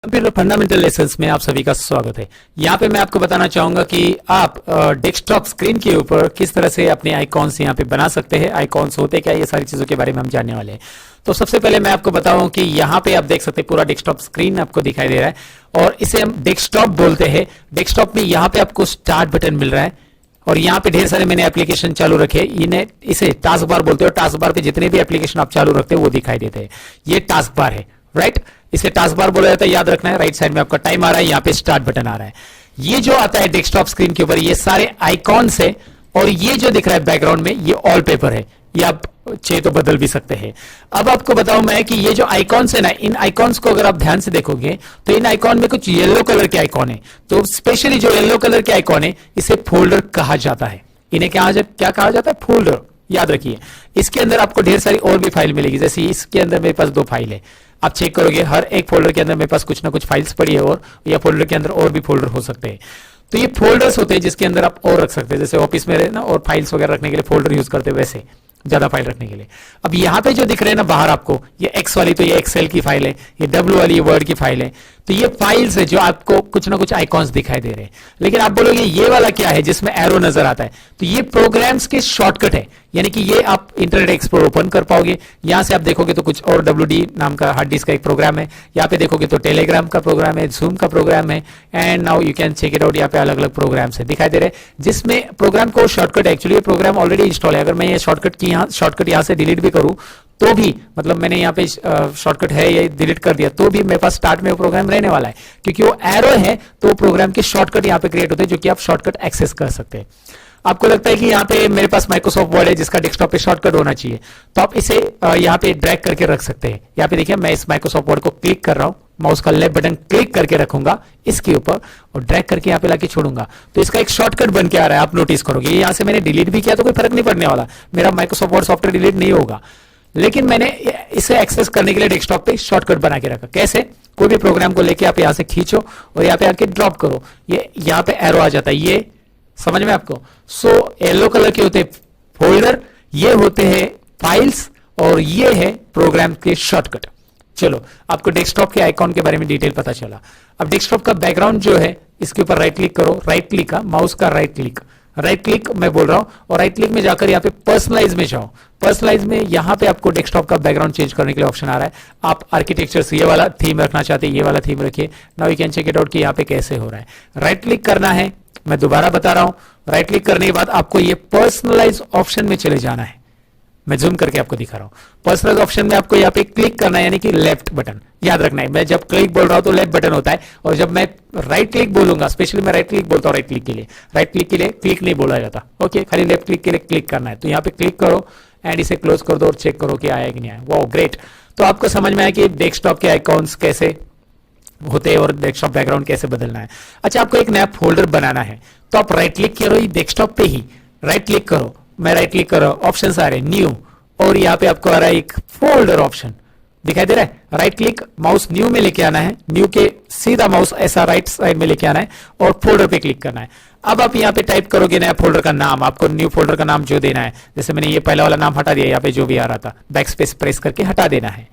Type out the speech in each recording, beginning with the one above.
Computer fundamental lessons में आप सभी का स्वागत है। यहाँ पे मैं आपको बताना चाहूंगा कि आप डेस्कटॉप स्क्रीन के ऊपर किस तरह से अपने आइकॉन्स यहाँ पे बना सकते हैं। आइकॉन्स होते क्या, ये सारी चीजों के बारे में हम जानने वाले हैं। तो सबसे पहले मैं आपको बताऊं कि यहाँ पे आप देख सकते हैं पूरा डेस्कटॉप स्क्रीन आपको दिखाई दे रहा है और इसे हम डेस्कटॉप बोलते हैं। डेस्कटॉप में यहाँ पे आपको स्टार्ट बटन मिल रहा है और यहाँ पे ढेर सारे मैंने एप्लीकेशन चालू रखे, इन्हें इसे टास्क बार बोलते हैं। टास्क बार पे जितने भी एप्लीकेशन आप चालू रखते हैं वो दिखाई देते हैं। ये टास्क बार है, राइट। इसे टास्क बार बोला जाता है, याद रखना है। राइट साइड में आपका टाइम आ रहा है, यहाँ पे स्टार्ट बटन आ रहा है। ये जो आता है डेस्कटॉप स्क्रीन के ऊपर, ये सारे आइकॉन्स है और ये जो दिख रहा है बैकग्राउंड में, ये वॉलपेपर है। ये आप चाहे तो बदल भी सकते हैं। अब आपको बताऊं मैं कि ये जो आइकॉन्स है ना, इन आइकॉन्स को अगर आप ध्यान से देखोगे तो इन आइकॉन में कुछ येलो कलर के आइकॉन है। तो स्पेशली जो येलो कलर के आइकॉन है, इसे फोल्डर कहा जाता है। इन्हें क्या कहा जाता है? फोल्डर। याद रखिए, इसके अंदर आपको ढेर सारी और भी फाइल मिलेगी। जैसे इसके अंदर मेरे पास 2 फाइल है, आप चेक करोगे हर एक फोल्डर के अंदर मेरे पास कुछ ना कुछ फाइल्स पड़ी है और या फोल्डर के अंदर और भी फोल्डर हो सकते हैं। तो ये फोल्डर्स होते हैं जिसके अंदर आप और रख सकते हैं। जैसे ऑफिस में ना और फाइल्स वगैरह रखने के लिए फोल्डर यूज करते हैं, वैसे ज्यादा फाइल रखने के लिए। अब यहाँ पे जो दिख रहे हैं ना बाहर आपको, ये एक्स वाली तो ये एक्सेल की फाइल है, ये डब्ल्यू वाली ये वर्ड की फाइल है। तो ये फाइल्स है जो आपको कुछ ना कुछ आइकॉन्स दिखाई दे रहे हैं। लेकिन आप बोलोगे ये वाला क्या है जिसमें एरो नजर आता है? तो ये प्रोग्राम्स के शॉर्टकट है, यानी कि ये आप इंटरनेट एक्सप्लोरर ओपन कर पाओगे। यहां से आप देखोगे तो कुछ और WD नाम का हार्ड डिस्क का एक प्रोग्राम है। यहाँ पे देखोगे तो टेलीग्राम का प्रोग्राम है, जूम का प्रोग्राम है, and now you can check it out. यहाँ पे अलग अलग प्रोग्राम्स है दिखाई दे रहे हैं, जिसमें प्रोग्राम को शॉर्टकट, एक्चुअली ये प्रोग्राम ऑलरेडी इंस्टॉल है। अगर मैं ये शॉर्टकट यहाँ से डिलीट भी करूं तो भी, मतलब मैंने यहाँ पे शॉर्टकट है ये डिलीट कर दिया तो भी मेरे पास स्टार्ट में वो प्रोग्राम रहने वाला है, क्योंकि वो एरो है। तो प्रोग्राम के शॉर्टकट यहाँ पे क्रिएट होते हैं जो कि आप शॉर्टकट एक्सेस कर सकते हैं। आपको लगता है कि यहाँ पे मेरे पास माइक्रोसॉफ्ट वर्ड है जिसका डेस्कटॉप पे शॉर्टकट होना चाहिए, तो आप इसे यहाँ पे ड्रैग करके रख सकते हैं। यहाँ पे देखिए मैं इस माइक्रोसॉफ्ट वर्ड को क्लिक कर रहा हूँ, माउस का लेफ्ट बटन क्लिक करके रखूंगा इसके ऊपर और ड्रैग करके यहाँ पे लाके छोड़ूंगा, तो इसका एक शॉर्टकट बन के आ रहा है। आप नोटिस करोगे यहाँ से मैंने डिलीट भी किया तो कोई फर्क नहीं पड़ने वाला, मेरा माइक्रोसॉफ्ट वर्ड सॉफ्टवेयर डिलीट नहीं होगा। लेकिन मैंने इसे एक्सेस करने के लिए डेस्कटॉप पे शॉर्टकट बना के रखा। कैसे? कोई भी प्रोग्राम को लेके आप यहाँ से खींचो और यहाँ पे आके ड्रॉप करो, ये यहाँ पे एरो आ जाता है। ये समझ में आपको? सो येलो कलर के होते हैं फोल्डर, ये होते हैं फाइल्स और ये है प्रोग्राम के शॉर्टकट। चलो, आपको डेस्कटॉप के आइकॉन के बारे में डिटेल पता चला। अब डेस्कटॉप का बैकग्राउंड जो है, इसके ऊपर राइट क्लिक करो। राइट क्लिक का माउस का राइट क्लिक मैं बोल रहा हूं, और राइट क्लिक में जाकर यहाँ पे पर्सनलाइज में जाओ। पर्सनलाइज में यहाँ पे आपको डेस्कटॉप का बैकग्राउंड चेंज करने के लिए ऑप्शन आ रहा है। आप आर्किटेक्चर से ये वाला थीम रखना चाहते हैं, ये वाला थीम रखिए। Now you can check it out कि यहाँ पे कैसे हो रहा है। राइट क्लिक करना है, मैं दोबारा बता रहा हूं। राइट क्लिक करने के बाद आपको ये पर्सनलाइज ऑप्शन में चले जाना है। मैं जूम करके आपको दिखा रहा हूं। पर्सनलाइज ऑप्शन में आपको यहाँ पे क्लिक करना है, यानी कि लेफ्ट बटन। याद रखना है, मैं जब क्लिक बोल रहा हूं तो लेफ्ट बटन होता है, और जब मैं राइट क्लिक बोलूंगा, स्पेशली मैं राइट क्लिक बोलता हूं राइट क्लिक के लिए, राइट क्लिक के लिए क्लिक नहीं बोला जाता। ओके, खाली लेफ्ट क्लिक के लिए क्लिक करना है। तो यहाँ पे क्लिक करो एंड इसे क्लोज कर दो और चेक करो कि आया कि नहीं आया। Wow, great. तो आपको समझ में आया कि डेस्कटॉप के आइकॉन्स कैसे होते हैं और डेस्कटॉप बैकग्राउंड कैसे बदलना है। अच्छा, आपको एक नया फोल्डर बनाना है तो आप राइट क्लिक करो, डेस्कटॉप पे ही राइट क्लिक करो। मैं राइट क्लिक कर रहा हूं, ऑप्शन आ रहे हैं न्यू, और यहाँ पे आपको आ रहा है एक फोल्डर ऑप्शन दिखाई दे रहा है। राइट क्लिक, माउस न्यू में लेके आना है, न्यू के सीधा माउस ऐसा राइट साइड में लेके आना है और फोल्डर पे क्लिक करना है। अब आप यहाँ पे टाइप करोगे नया फोल्डर का नाम, आपको न्यू फोल्डर का नाम जो देना है। जैसे मैंने ये पहला वाला नाम हटा दिया, यहाँ पे जो भी आ रहा था बैक स्पेस प्रेस करके हटा देना है।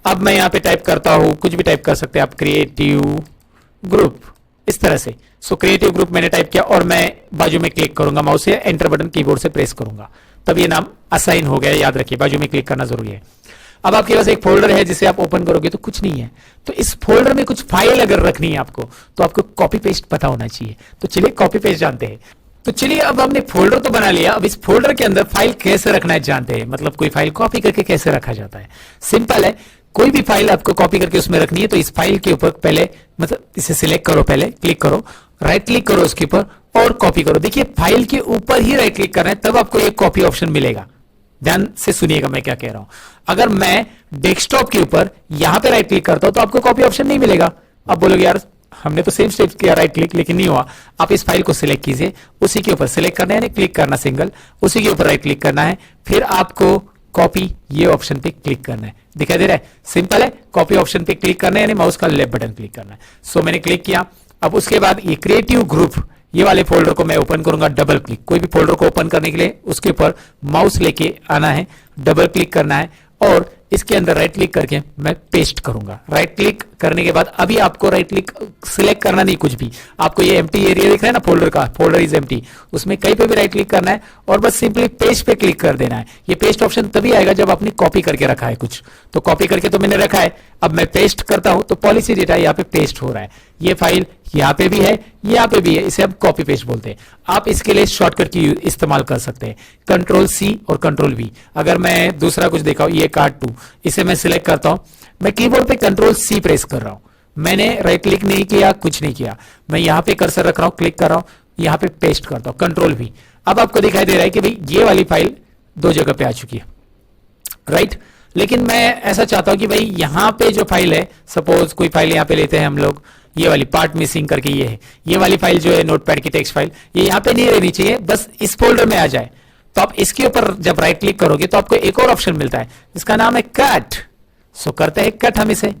अब मैं यहाँ पे टाइप करता हूं, कुछ भी टाइप कर सकते हैं आप, क्रिएटिव ग्रुप, इस तरह से। सो क्रिएटिव ग्रुप मैंने टाइप किया और मैं बाजू में क्लिक करूंगा माउस से, एंटर बटन कीबोर्ड से प्रेस करूंगा, तब ये नाम असाइन हो गया। याद रखिए, बाजू में क्लिक करना जरूरी है। अब आपके पास एक फोल्डर है जिसे आप ओपन करोगे तो कुछ नहीं है, तो इस फोल्डर में कुछ फाइल अगर रखनी है आपको, तो आपको कॉपी पेस्ट पता होना चाहिए। तो चलिए कॉपी पेस्ट जानते हैं। तो चलिए, अब हमने फोल्डर तो बना लिया, अब इस फोल्डर के अंदर फाइल कैसे रखना है जानते हैं। मतलब कोई फाइल कॉपी करके कैसे रखा जाता है। सिंपल है, कोई भी फाइल आपको कॉपी करके उसमें रखनी है तो इस फाइल के ऊपर पहले, मतलब इसे सिलेक्ट करो, पहले क्लिक करो, राइट क्लिक करो उसके ऊपर और कॉपी करो। देखिए फाइल के ऊपर ही राइट क्लिक करना है, तब आपको एक कॉपी ऑप्शन मिलेगा। ध्यान से सुनिएगा मैं क्या कह रहा हूं। अगर मैं डेस्कटॉप के ऊपर यहां पे राइट क्लिक करता हूं तो आपको कॉपी ऑप्शन नहीं मिलेगा। आप बोलोगे यार हमने तो सेम स्टेप किया राइट क्लिक, लेकिन नहीं हुआ। आप इस फाइल को सिलेक्ट कीजिए, उसी के ऊपर सिलेक्ट करना है, क्लिक करना सिंगल, उसी के ऊपर राइट क्लिक करना है, फिर आपको कॉपी ये ऑप्शन पे क्लिक करना है। दिखाई दे रहा है? सिंपल है, कॉपी ऑप्शन पे क्लिक करना है, यानी माउस का लेफ्ट बटन क्लिक करना है। सो मैंने क्लिक किया। अब उसके बाद ये क्रिएटिव ग्रुप, ये वाले फोल्डर को मैं ओपन करूंगा, डबल क्लिक। कोई भी फोल्डर को ओपन करने के लिए उसके ऊपर माउस लेके आना है, डबल क्लिक करना है और इसके अंदर राइट क्लिक करके मैं पेस्ट करूंगा। राइट क्लिक करने के बाद अभी आपको राइट क्लिक सिलेक्ट करना नहीं कुछ भी, आपको ये एम्प्टी एरिया दिख रहा है ना फोल्डर का, फोल्डर इज एम्प्टी, उसमें कहीं पे भी राइट क्लिक करना है और बस सिंपली पेस्ट पे क्लिक कर देना है। ये पेस्ट ऑप्शन तभी आएगा जब आपने कॉपी करके रखा है कुछ, तो कॉपी करके तो मैंने रखा है, अब मैं पेस्ट करता हूं तो पॉलिसी डेटा यहाँ पे पेस्ट हो रहा है। ये फाइल यहाँ पे भी है, यहाँ पे भी है, इसे हम कॉपी पेस्ट बोलते हैं। आप इसके लिए शॉर्टकट की इस्तेमाल कर सकते हैं, कंट्रोल सी और कंट्रोल वी। अगर मैं दूसरा कुछ दिखाऊं, ये कार्ड 2, इसे मैं सिलेक्ट करता हूं, मैं कीबोर्ड पे कंट्रोल सी प्रेस कर रहा हूं, मैंने राइट क्लिक नहीं किया, कुछ नहीं किया, मैं यहां पे कर्सर रख रहा हूं, क्लिक कर रहा हूं, यहां पे पेस्ट करता हूं, कंट्रोल वी। अब आपको दिखाई दे रहा है कि भाई ये वाली फाइल दो जगह पे आ चुकी है, राइट। लेकिन मैं ऐसा चाहता हूं कि भाई यहां पे जो फाइल है, सपोज कोई फाइल यहां पे लेते हैं हम लोग, ये वाली पार्ट मिसिंग करके ये है, ये वाली फाइल जो है नोटपैड की टेक्स्ट फाइल, ये यहां पे नहीं रहनी चाहिए, बस इस फोल्डर में आ जाए। तो आप इसके ऊपर जब राइट क्लिक करोगे तो आपको एक और ऑप्शन मिलता है, इसका नाम है कट। सो करते हैं कट, हम इसे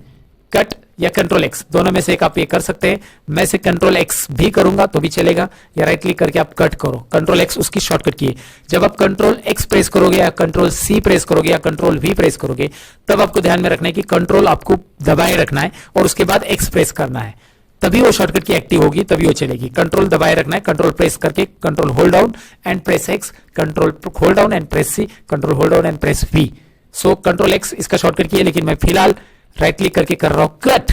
कट या कंट्रोल एक्स, दोनों में से एक आप ये कर सकते हैं। मैं इसे कंट्रोल एक्स भी करूंगा तो भी चलेगा, या राइट क्लिक करके आप कट करो, कंट्रोल एक्स उसकी शॉर्टकट की है। जब आप कंट्रोल एक्स प्रेस करोगे या कंट्रोल सी प्रेस करोगे या कंट्रोल वी प्रेस करोगे, तब आपको ध्यान में रखना है कि कंट्रोल आपको दबाए रखना है और उसके बाद एक्स प्रेस करना है, तभी वो शॉर्टकट की एक्टिव होगी, तभी वो चलेगी। कंट्रोल दबाए रखना है, कंट्रोल प्रेस करके control hold down and press X, control hold down and press C, control hold down and press V. So control X इसका शॉर्टकट की है, लेकिन मैं फिलहाल राइट क्लिक करके कर रहा हूं कट।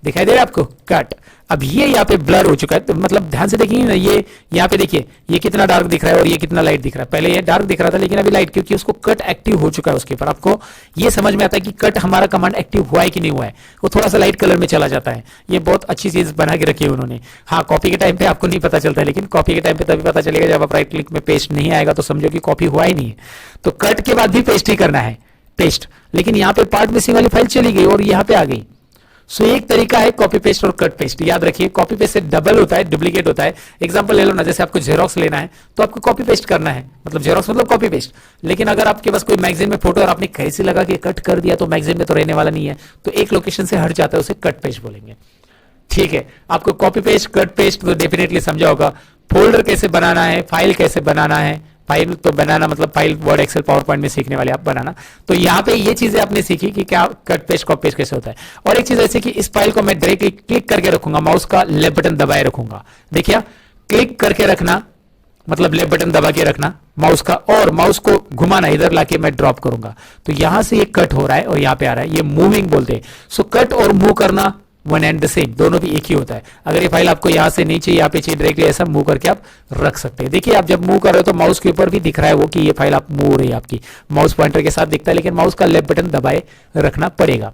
दिखाई दे रहा है आपको कट। अब ये यहाँ पे ब्लर हो चुका है, तो मतलब ध्यान से देखिए ना, ये यहाँ पे देखिए ये कितना डार्क दिख रहा है और ये कितना लाइट दिख रहा है। पहले ये डार्क दिख रहा था लेकिन अभी लाइट, क्योंकि उसको कट एक्टिव हो चुका है उसके ऊपर। आपको ये समझ में आता है कि कट हमारा कमांड एक्टिव हुआ है कि नहीं हुआ है, वो थोड़ा सा लाइट कलर में चला जाता है। ये बहुत अच्छी चीज बना के रखी है उन्होंने। हाँ, कॉपी के टाइम पे आपको नहीं पता चलता है, लेकिन कॉपी के टाइम पे तभी पता चलेगा जब आप राइट क्लिक में पेस्ट नहीं आएगा, तो समझो कि कॉपी हुआ ही नहीं है। तो कट के बाद भी पेस्ट ही करना है, पेस्ट। लेकिन यहाँ पे पार्ट मिसिंग वाली फाइल चली गई और यहाँ पे आ गई। सो एक तरीका है कॉपी पेस्ट और कट पेस्ट। याद रखिए, कॉपी पेस्ट से डबल होता है, डुप्लीकेट होता है। एग्जांपल ले लो ना, जैसे आपको जेरोक्स लेना है तो आपको कॉपी पेस्ट करना है, मतलब जेरोक्स मतलब कॉपी पेस्ट। लेकिन अगर आपके पास कोई मैगजीन में फोटो और आपने कहीं से लगा के कट कर दिया, तो मैगजीन में तो रहने वाला नहीं है, तो एक लोकेशन से हट जाता है, उसे कट पेस्ट बोलेंगे। ठीक है, आपको कॉपी पेस्ट कट पेस्ट तो डेफिनेटली समझा होगा। फोल्डर कैसे बनाना है, फाइल कैसे बनाना है, फाइल तो बनाना मतलब file Word Excel PowerPoint में सीखने वाले आप बनाना। तो यहाँ पे ये चीजें आपने सीखी कि क्या कट पेस्ट कॉपी पेस्ट कैसे होता है। और एक चीज ऐसे कि इस फाइल को मैं डायरेक्टली क्लिक करके रखूंगा, माउस का लेफ्ट बटन दबाए रखूंगा। देखिए, क्लिक करके रखना मतलब लेफ्ट बटन दबा के रखना माउस का, और माउस को घुमाना, इधर लाके मैं ड्रॉप करूंगा तो यहां से ये कट हो रहा है और यहां पे आ रहा है, ये मूविंग बोलते हैं। सो कट और मूव करना वन एंड द सेम, दोनों भी एक ही होता है। अगर ये फाइल आपको यहां से नीचे यहाँ पे चाहिए, डायरेक्टली ऐसा मूव करके आप रख सकते हैं। देखिए, आप जब मूव कर रहे हो तो माउस के ऊपर भी दिख रहा है वो कि ये फाइल आप मूव हो रही है, आपकी माउस पॉइंटर के साथ दिखता है, लेकिन माउस का लेफ्ट बटन दबाए रखना पड़ेगा।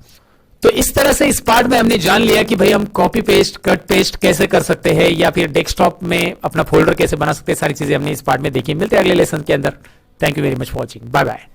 तो इस तरह से इस पार्ट में हमने जान लिया कि भाई हम कॉपी पेस्ट कट पेस्ट कैसे कर सकते हैं, या फिर डेस्कटॉप में अपना फोल्डर कैसे बना सकते हैं। सारी चीजें हमने इस पार्ट में देखी। मिलते हैं अगले लेसन के अंदर। Thank you very much for watching, bye bye.